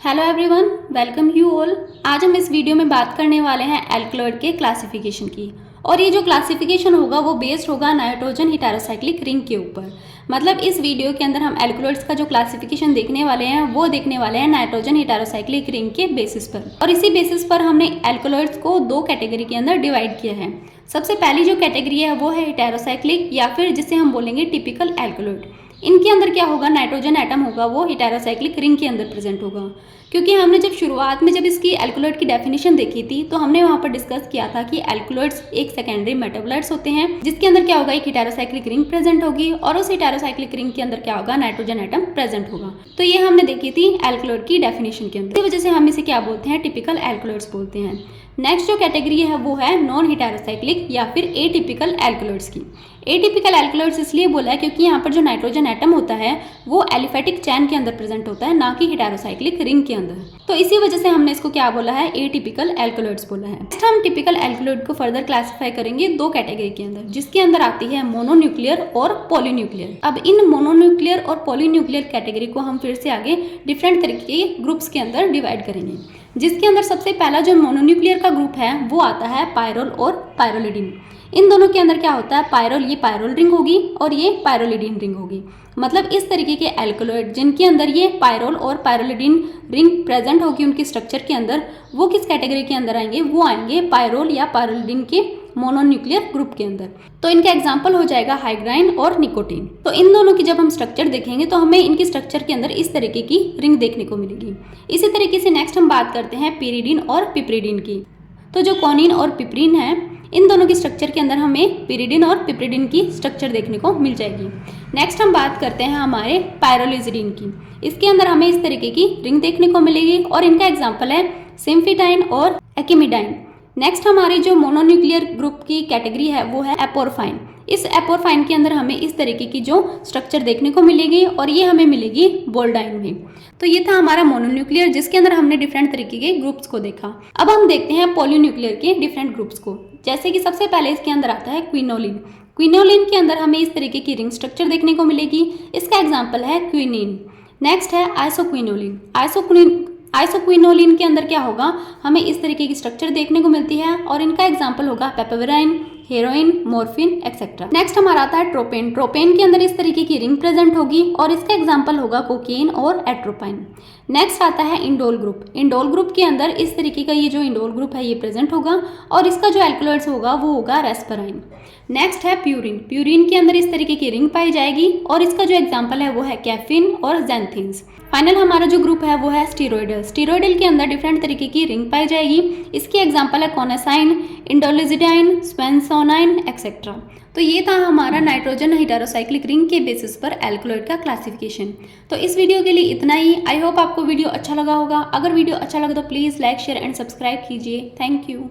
Hello everyone, welcome you all. आज हम इस वीडियो में बात करने वाले हैं एल्कलॉइड के क्लासिफिकेशन की। और ये जो क्लासिफिकेशन होगा वो बेस्ड होगा नाइट्रोजन हेटेरोसाइक्लिक रिंग के ऊपर। मतलब इस वीडियो के अंदर हम एल्कलॉइड्स का जो क्लासिफिकेशन देखने वाले हैं वो देखने वाले हैं नाइट्रोजन हेटेरोसाइक्लिक रिंग के बेसिस पर। और इसी बेसिस पर हमने एल्कलॉइड्स को दो कैटेगरी के अंदर डिवाइड किया है। सबसे पहली जो कैटेगरी है वो है हेटेरोसाइक्लिक या फिर जिसे हम बोलेंगे टिपिकल एल्कलॉइड। इनके अंदर क्या होगा, नाइट्रोजन एटम होगा वो हेटेरोसाइक्लिक रिंग के अंदर प्रेजेंट होगा। क्योंकि हमने जब शुरुआत में जब इसकी एल्कलॉइड की डेफिनेशन देखी थी तो हमने वहाँ पर डिस्कस किया था कि एल्कलॉइड्स एक सेकेंडरी मेटाबोलाइट्स होते हैं जिसके अंदर क्या होगा, एक हेटेरोसाइक्लिक रिंग प्रेजेंट होगी और उस हेटेरोसाइक्लिक रिंग के अंदर क्या होगा, नाइट्रोजन एटम प्रेजेंट होगा। तो ये हमने देखी थी एल्कलॉइड की डेफिनेशन के अंदर। इसी वजह से हम इसे क्या बोलते हैं, टिपिकल एल्कलॉइड्स बोलते हैं। नेक्स्ट जो कैटेगरी है वो है नॉन हेटेरोसाइक्लिक या फिर एटिपिकल एल्कलॉइड्स की। एटिपिकल एल्कलॉइड्स इसलिए बोला है क्योंकि यहाँ पर जो नाइट्रोजन एटम होता है वो एलिफेटिक चैन के अंदर प्रेजेंट होता है, ना कि हेटेरोसाइक्लिक रिंग के अंदर। तो इसी वजह से हमने इसको क्या बोला है, एटिपिकल एल्कलॉइड्स बोला है। नेक्स्ट हम टिपिकल एल्कलॉइड को फर्दर क्लासिफाई करेंगे दो कैटेगरी के अंदर, जिसके अंदर आती है मोनोन्यूक्लियर और पॉलीन्यूक्लियर। अब इन मोनोन्यूक्लियर और पॉलीन्यूक्लियर कैटेगरी को हम फिर से आगे डिफरेंट तरीके के ग्रुप्स के अंदर डिवाइड करेंगे, जिसके अंदर सबसे पहला जो मोनोन्यूक्लियर का ग्रुप है वो आता है पायरोल और पायरोलिडिन। इन दोनों के अंदर क्या होता है, पायरोल ये पायरोल रिंग होगी और ये पायरोलिडिन रिंग होगी। मतलब इस तरीके के एल्कलॉइड जिनके अंदर ये पायरोल और पायरोलिडिन रिंग प्रेजेंट होगी उनकी स्ट्रक्चर के अंदर, वो किस कैटेगरी के अंदर आएंगे, वो आएंगे पायरोल या पायरोलिडिन के मोनोन्यूक्लियर ग्रुप के अंदर। तो इनका एग्जांपल हो जाएगा हाइड्राइन और निकोटीन। तो इन दोनों की जब हम स्ट्रक्चर देखेंगे तो हमें इनकी स्ट्रक्चर के अंदर इस तरीके की रिंग देखने को मिलेगी। इसी तरीके से नेक्स्ट हम बात करते हैं पिरिडिन और पिप्रिडिन की। तो जो कॉनिन और पिप्रिन है, इन दोनों की स्ट्रक्चर के अंदर हमें पिरिडिन और पिप्रिडिन की स्ट्रक्चर देखने को मिल जाएगी। नेक्स्ट हम बात करते हैं हमारे पायरोलिजिडिन की। इसके अंदर हमें इस तरीके की रिंग देखने को मिलेगी और इनका एग्जाम्पल है सिम्फिटाइन और एकिमिडाइन। नेक्स्ट हमारी जो मोनोन्यूक्लियर ग्रुप की कैटेगरी है वो है एपोरफाइन। इस एपोरफाइन के अंदर हमें इस तरीके की जो स्ट्रक्चर देखने को मिलेगी और ये हमें मिलेगी बोल्डाइन में। तो ये था हमारा मोनोन्यूक्लियर जिसके अंदर हमने डिफरेंट तरीके के ग्रुप्स को देखा। अब हम देखते हैं पॉलीन्यूक्लियर के डिफरेंट ग्रुप्स को। जैसे कि सबसे पहले इसके अंदर आता है क्विनोलिन। क्विनोलिन के अंदर हमें इस तरीके की रिंग स्ट्रक्चर देखने को मिलेगी। इसका एग्जाम्पल है क्विनिन। नेक्स्ट है आइसोक्विनोलिन। आइसोक्विनोलिन के अंदर क्या होगा, हमें इस तरीके की स्ट्रक्चर देखने को मिलती है और इनका एग्जाम्पल होगा पेपावेराइन, हेरोइन, मॉर्फिन एक्सेट्रा। नेक्स्ट हमारा आता है ट्रोपेन। ट्रोपेन के अंदर इस तरीके की रिंग प्रेजेंट होगी और इसका एग्जाम्पल होगा कोकेन और एट्रोपाइन। नेक्स्ट आता है इंडोल ग्रुप। इंडोल ग्रुप के अंदर इस तरीके का ये जो इंडोल ग्रुप है ये प्रेजेंट होगा और इसका जो एल्कलॉइड्स होगा वो होगा रेस्पराइन। नेक्स्ट है प्यूरिन। प्यूरिन के अंदर इस तरीके की रिंग पाई जाएगी और इसका जो एग्जाम्पल है वो है कैफिन और जैंथिन्स। फाइनल हमारा जो ग्रुप है वो है स्टीरोइडल। स्टीरोइडल के अंदर डिफरेंट तरीके की रिंग पाई जाएगी। इसके एग्जाम्पल है कॉनासाइन, इंडोलिजिडाइन, स्पेंसोनाइन एक्सेट्रा। तो ये था हमारा नाइट्रोजन हेटेरोसाइक्लिक रिंग के बेसिस पर एल्कलॉइड का क्लासिफिकेशन। तो इस वीडियो के लिए इतना ही। आई होप आपको वीडियो अच्छा लगा होगा। अगर वीडियो अच्छा लगा तो please like, share and subscribe कीजिए। Thank you.